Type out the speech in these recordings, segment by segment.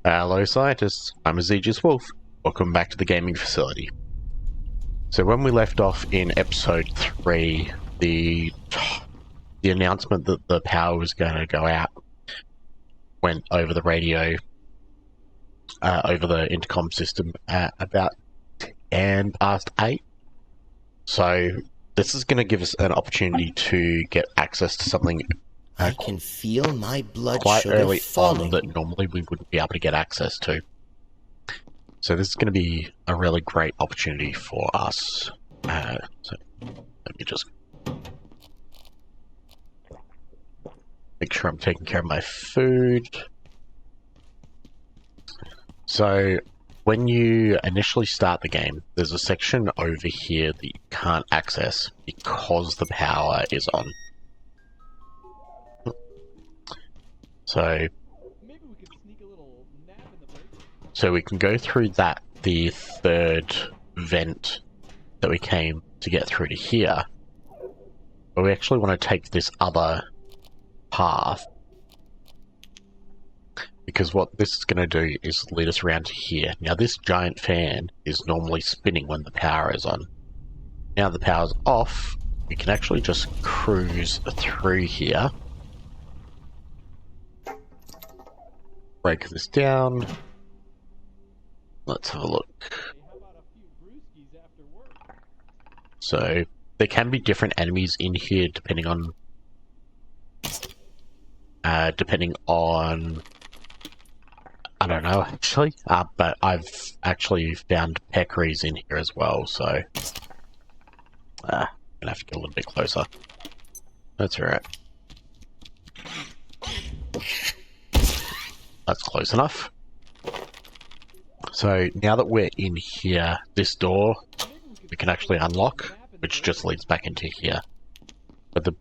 Hello scientists, I'm Aegis Wolf. Welcome back to the gaming facility. So when we left off in episode 3, the announcement that the power was going to go out went over the radio, over the intercom system at about 10 past 8. So this is going to give us an opportunity to get access to something I can feel my blood quite sugar early falling. on that normally we wouldn't be able to get access to. So this is going to be a really great opportunity for us. So let me just make sure I'm taking care of my food. So when you initially start the game, there's a section over here that you can't access because the power is on. So we can go through that, the third vent that we came to get through to here. But we actually want to take this other path, because what this is going to do is lead us around to here. Now this giant fan is normally spinning when the power is on. Now the power's off, we can actually just cruise through here. Break this down. Let's have a look. So there can be different enemies in here depending on I don't know actually, but I've actually found peccaries in here as well, so I'm gonna have to get a little bit closer. That's alright. That's close enough. So now that we're in here, this door we can actually unlock, which just leads back into here. But the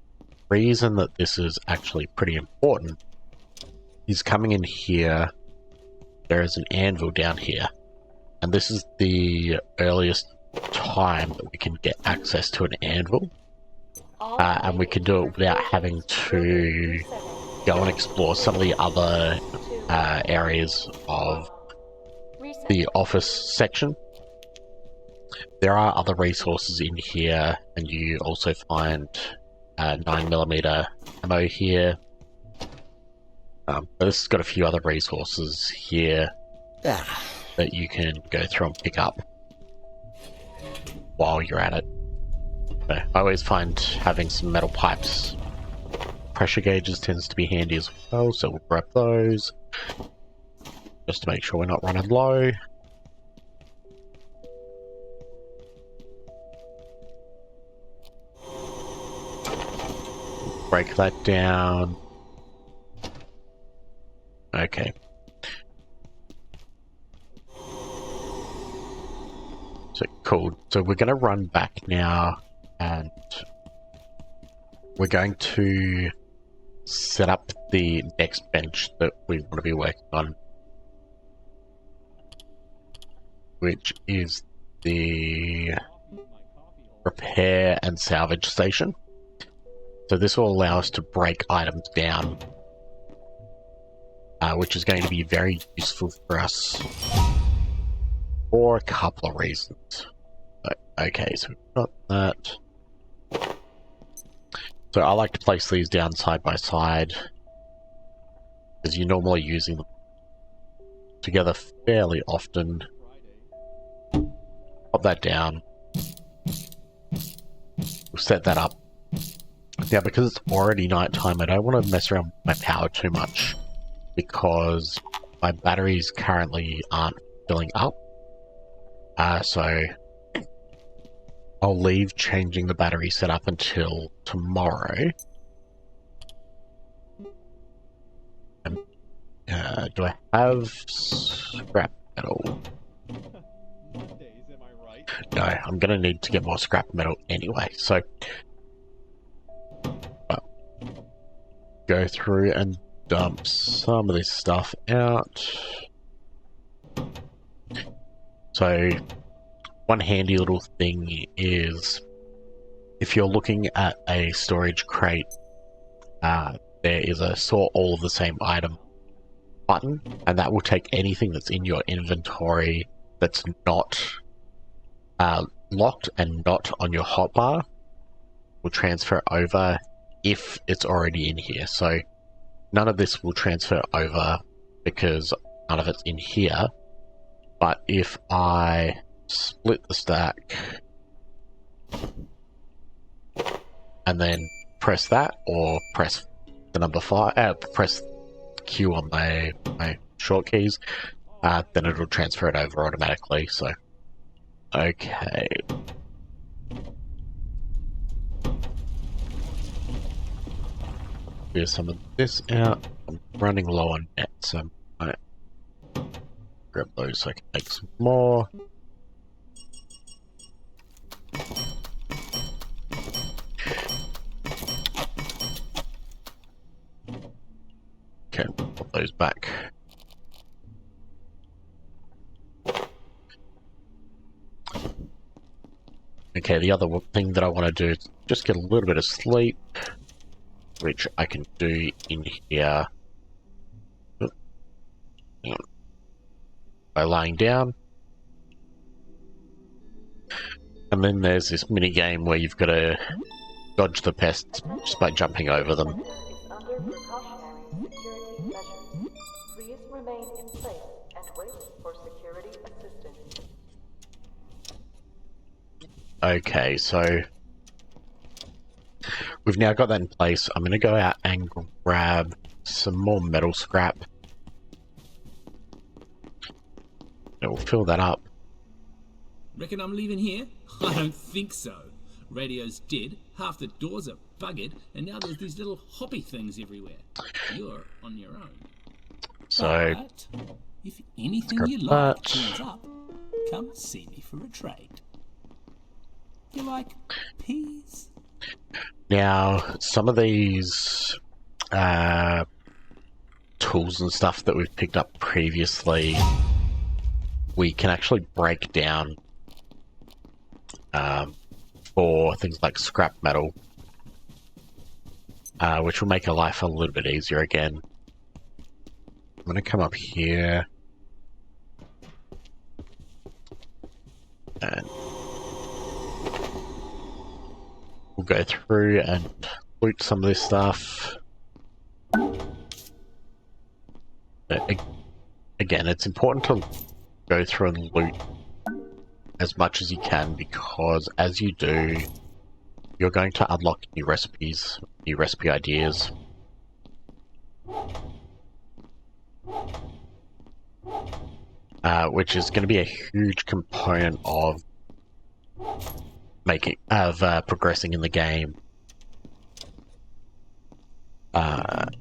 reason that this is actually pretty important is coming in here, there is an anvil down here. And this is the earliest time that we can get access to an anvil. And we can do it without having to go and explore some of the other areas of the office section. There are other resources in here, and you also find 9mm ammo here. But this has got a few other resources here that you can go through and pick up while you're at it. So I always find having some metal pipes, pressure gauges tends to be handy as well, so we'll grab those just to make sure we're not running low. Break that down. Okay. So cool. So we're going to run back now, and we're going to set up the next bench that we want to be working on, which is the repair and salvage station. So this will allow us to break items down, which is going to be very useful for us for a couple of reasons. Okay, so we've got that. So I like to place these down side by side, because you're normally using them together fairly often. Pop that down. We'll set that up. Now, because it's already nighttime, I don't want to mess around with my power too much, because my batteries currently aren't filling up. So I'll leave changing the battery setup until tomorrow. Do I have scrap metal? No, I'm going to need to get more scrap metal anyway, so go through and dump some of this stuff out. So one handy little thing is, if you're looking at a storage crate, there is a sort all of the same item button, and that will take anything that's in your inventory that's not locked and not on your hotbar. Will transfer over if it's already in here. So none of this will transfer over because none of it's in here. But if I split the stack and then press that, or press the number 5, press Q on my short keys, then it'll transfer it over automatically. So, okay. Here's some of this out. I'm running low on net, so I might grab those so I can make some more. Okay, put those back. Okay, the other thing that I want to do is just get a little bit of sleep, which I can do in here by lying down. And then there's this mini game where you've got to dodge the pests just by jumping over them. Please remain in place and wait for security assistance. Okay, so we've now got that in place. I'm going to go out and grab some more metal scrap. It will fill that up. Reckon I'm leaving here? I don't think so. Radio's dead, half the doors are buggered, and now there's these little hoppy things everywhere. You're on your own. So, but if anything you like that. turns up, come see me for a trade. You like peas? Now, some of these tools and stuff that we've picked up previously, we can actually break down for things like scrap metal, which will make our life a little bit easier again. I'm going to come up here and we'll go through and loot some of this stuff. Again, it's important to go through and loot as much as you can, because as you do, you're going to unlock new recipes, new recipe ideas. Which is going to be a huge component of progressing in the game. And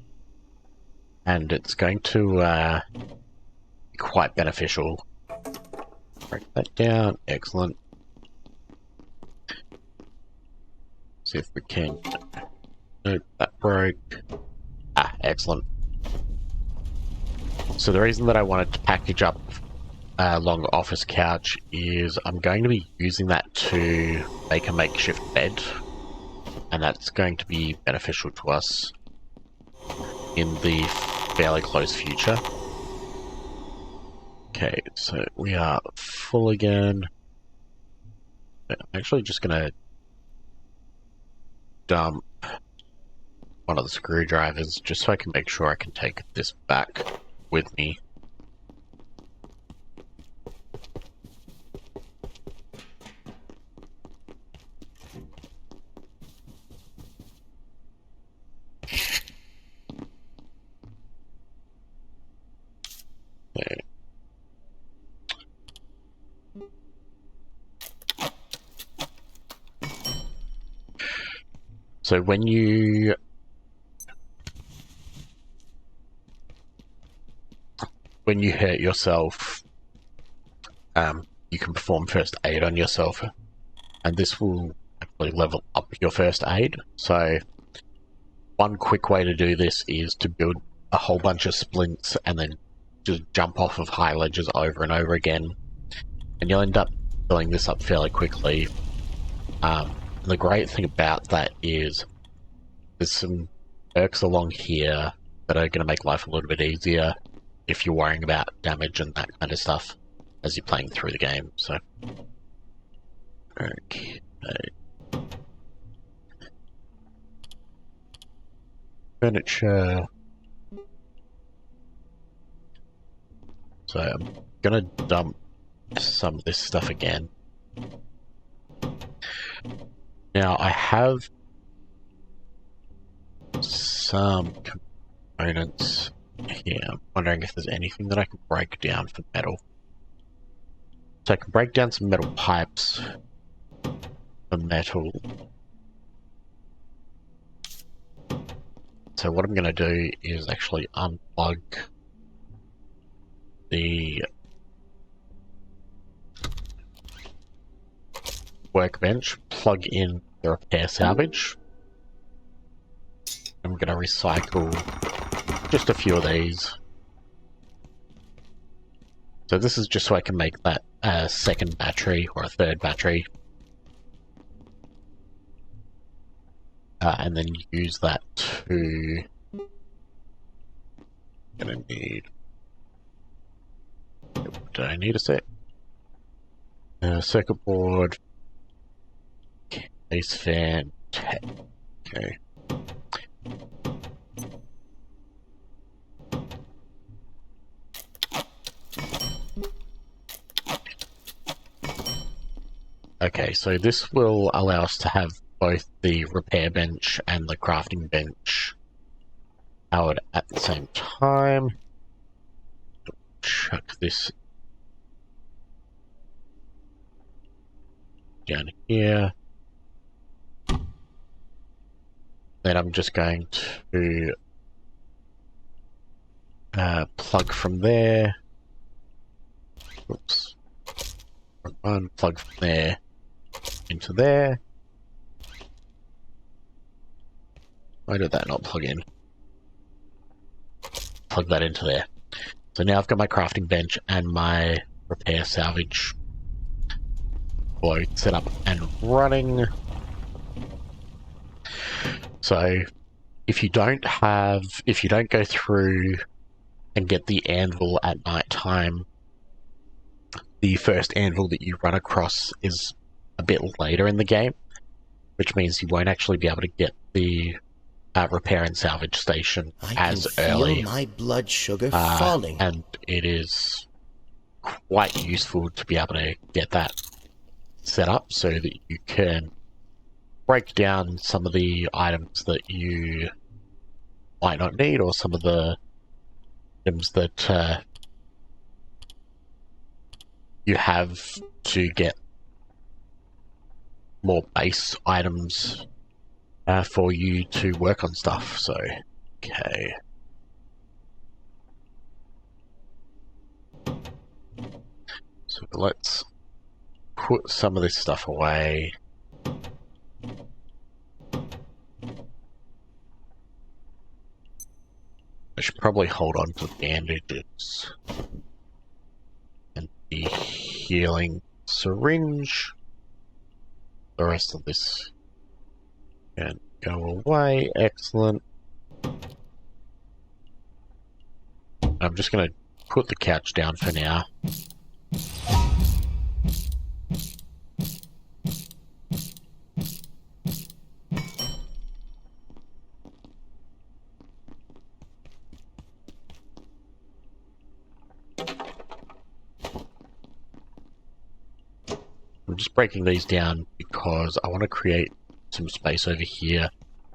it's going to be quite beneficial. Break that down. Excellent. See if we can. Nope, that broke. Excellent. So the reason that I wanted to package up a long office couch is I'm going to be using that to make a makeshift bed, and that's going to be beneficial to us in the fairly close future. Okay, so we are full again. I'm actually just going to dump one of the screwdrivers just so I can make sure I can take this back with me. Okay. So when you hurt yourself, you can perform first aid on yourself, and this will actually level up your first aid. So one quick way to do this is to build a whole bunch of splints and then just jump off of high ledges over and over again, and you'll end up filling this up fairly quickly. The great thing about that is there's some perks along here that are going to make life a little bit easier. if you're worrying about damage and that kind of stuff as you're playing through the game. So, okay. Furniture. So I'm gonna dump some of this stuff again. Now I have some components here. I'm wondering if there's anything that I can break down for metal. So I can break down some metal pipes for metal. So what I'm going to do is actually unplug the workbench, plug in the repair salvage. I'm going to recycle just a few of these. So this is just so I can make that second battery or a third battery. And then use that to... Gonna need... Do I need a set? Circuit board, case fan, okay. Okay, so this will allow us to have both the repair bench and the crafting bench powered at the same time. Chuck this down here. Then I'm just going to plug from there. Oops. One, plug from there into there. Why did that not plug in? Plug that into there. So now I've got my crafting bench and my repair salvage both set up and running. So if you don't go through and get the anvil at night time, the first anvil that you run across is a bit later in the game, which means you won't actually be able to get the repair and salvage station as early. I can feel my blood sugar falling. And it is quite useful to be able to get that set up so that you can break down some of the items that you might not need, or some of the items that you have to get more base items for you to work on stuff. So, okay. So let's put some of this stuff away. I should probably hold on to the bandages and the healing syringe. The rest of this can go away. Excellent. I'm just going to put the couch down for now. I'm just breaking these down because I want to create some space over here.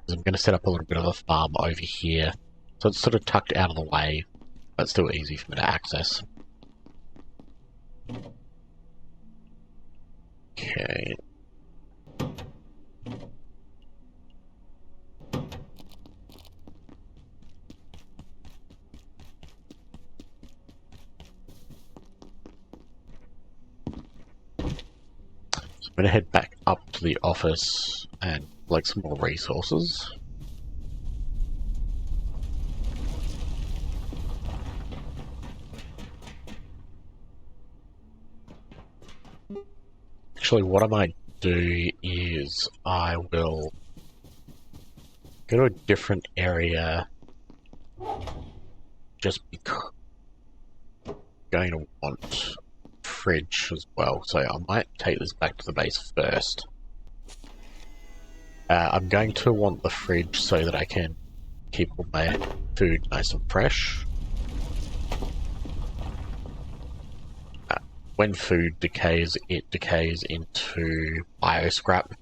I'm going to set up a little bit of a farm over here. So it's sort of tucked out of the way, but still easy for me to access. Okay. I'm going to head back up to the office and collect some more resources. Actually, what I might do is I will go to a different area just because going to want fridge as well, so I might take this back to the base first. I'm going to want the fridge so that I can keep all my food nice and fresh. When food decays, it decays into bioscrap,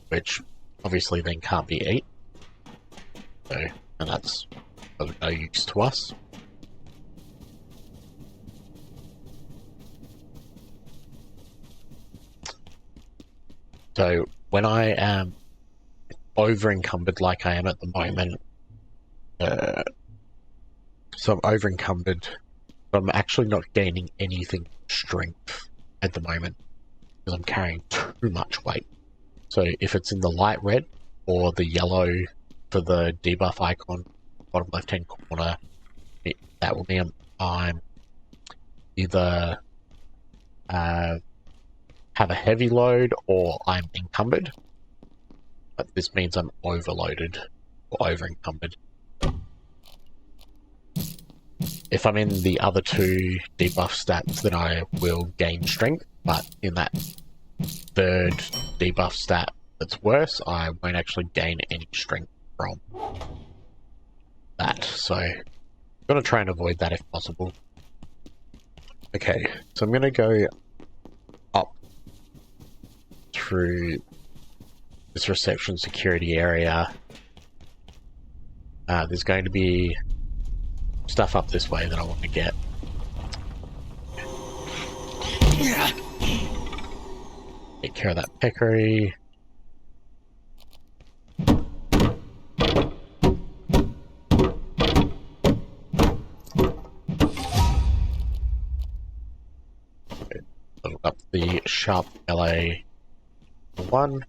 which obviously then can't be eaten. So, and that's of no use to us. So when I am over encumbered like I am at the moment, so I'm over encumbered, but I'm actually not gaining anything strength at the moment because I'm carrying too much weight. So if it's in the light red or the yellow for the debuff icon, bottom left hand corner, that will mean I'm either have a heavy load or I'm encumbered, but this means I'm overloaded or over encumbered. If I'm in the other two debuff stats, then I will gain strength, but in that third debuff stat that's worse, I won't actually gain any strength from that. So I'm going to try and avoid that if possible. Okay, so I'm going to go up through this reception security area. There's going to be stuff up this way that I want to get. Take care of that peccary. Level up the sharp LA 1.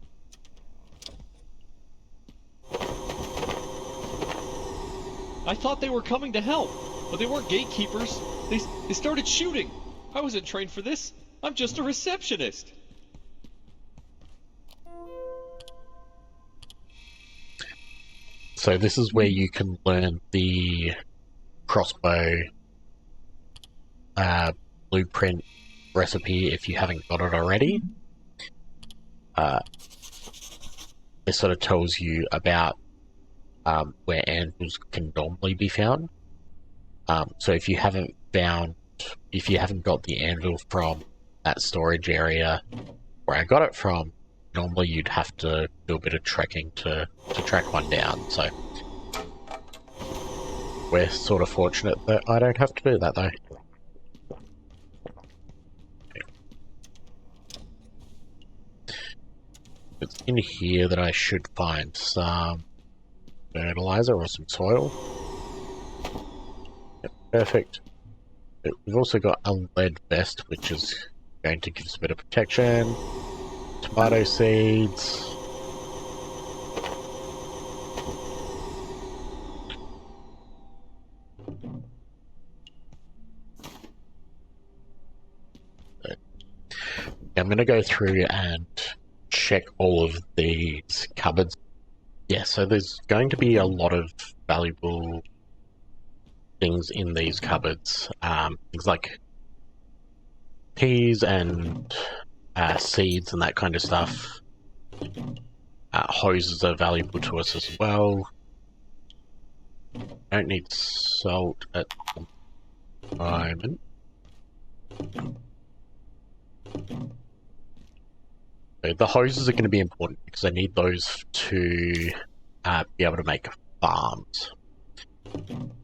I thought they were coming to help, but they weren't gatekeepers. They started shooting. I wasn't trained for this. I'm just a receptionist. So this is where you can learn the crossbow blueprint recipe if you haven't got it already. It sort of tells you about where anvils can normally be found. So if you haven't got the anvil from that storage area where I got it from, normally you'd have to do a bit of trekking to track one down. So we're sort of fortunate that I don't have to do that though. It's in here that I should find some fertilizer or some soil. Yep, perfect. We've also got a lead vest, which is going to give us a bit of protection. Tomato seeds. I'm going to go through and check all of these cupboards. Yeah, so there's going to be a lot of valuable things in these cupboards. Things like peas and seeds and that kind of stuff. Hoses are valuable to us as well. Don't need salt at the moment. So the hoses are going to be important because I need those to be able to make farms.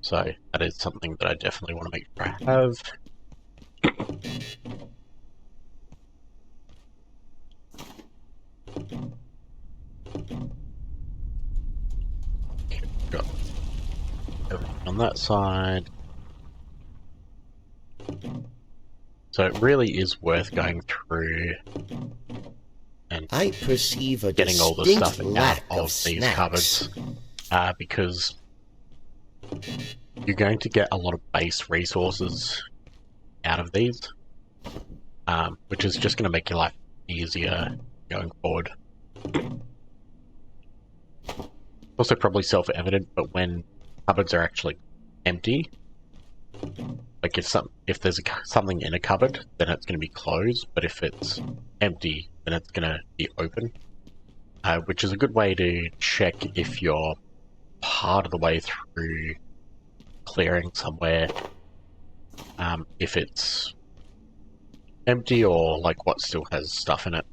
So that is something that I definitely want to make sure I have. Okay, got everything on that side. So it really is worth going through and I perceive a getting all the distinct stuff out lack of these snacks. cupboards, because you're going to get a lot of base resources out of these, which is just going to make your life easier going forward. Also probably self-evident, but when cupboards are actually empty, Like if there's something in a cupboard, then it's going to be closed. But if it's empty, then it's going to be open. Which is a good way to check if you're part of the way through clearing somewhere. If it's empty or like what still has stuff in it.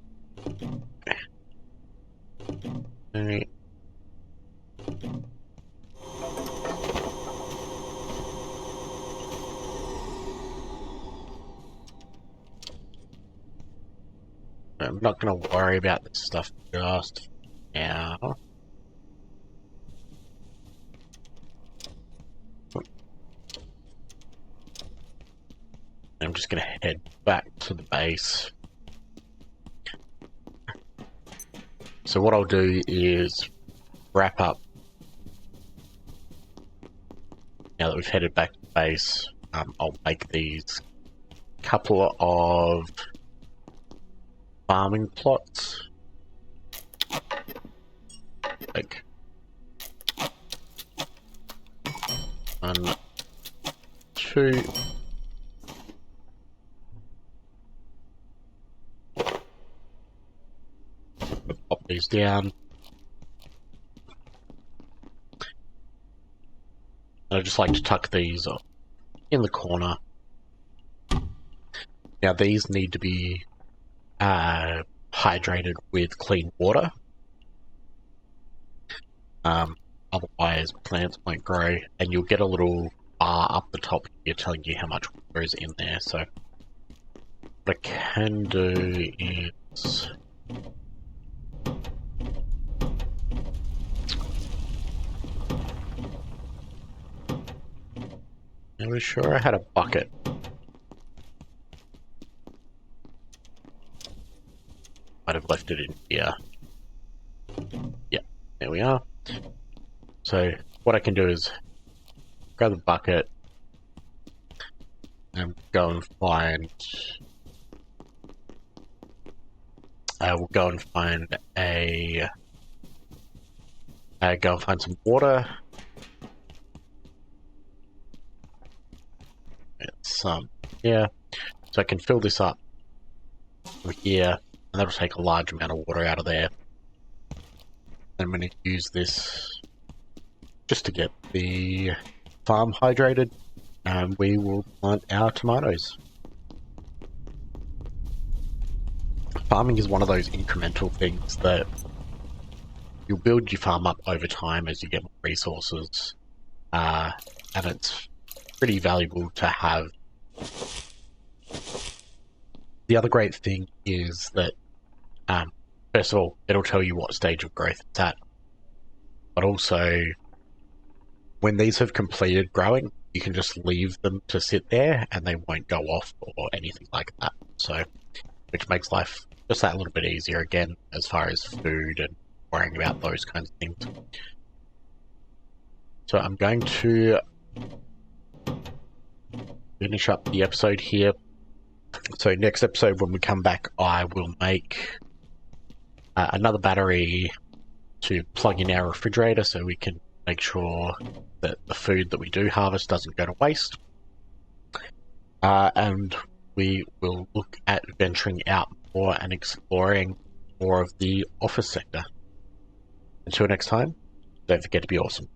Alright. I'm not going to worry about this stuff just now. I'm just going to head back to the base. So what I'll do is wrap up. Now that we've headed back to the base, I'll make these couple of farming plots. Like 1, 2. Pop these down. And I just like to tuck these in the corner. Now these need to be hydrated with clean water. Otherwise plants won't grow, and you'll get a little bar up the top here telling you how much water is in there. So what I can do is I was sure I had a bucket. Might have left it in here. Yeah, there we are. So what I can do is grab the bucket and go and find. We'll go and find a. Go and find some water. It's yeah. So I can fill this up over here, and that'll take a large amount of water out of there. I'm going to use this just to get the farm hydrated, and we will plant our tomatoes. Farming is one of those incremental things that you'll build your farm up over time as you get more resources, and it's pretty valuable to have. The other great thing is that first of all, it'll tell you what stage of growth it's at, but also when these have completed growing, you can just leave them to sit there and they won't go off or anything like that. So, which makes life just that little bit easier again as far as food and worrying about those kinds of things. So I'm going to finish up the episode here. So next episode when we come back, I will make another battery to plug in our refrigerator so we can make sure that the food that we do harvest doesn't go to waste. And we will look at venturing out more and exploring more of the office sector. Until next time, don't forget to be awesome.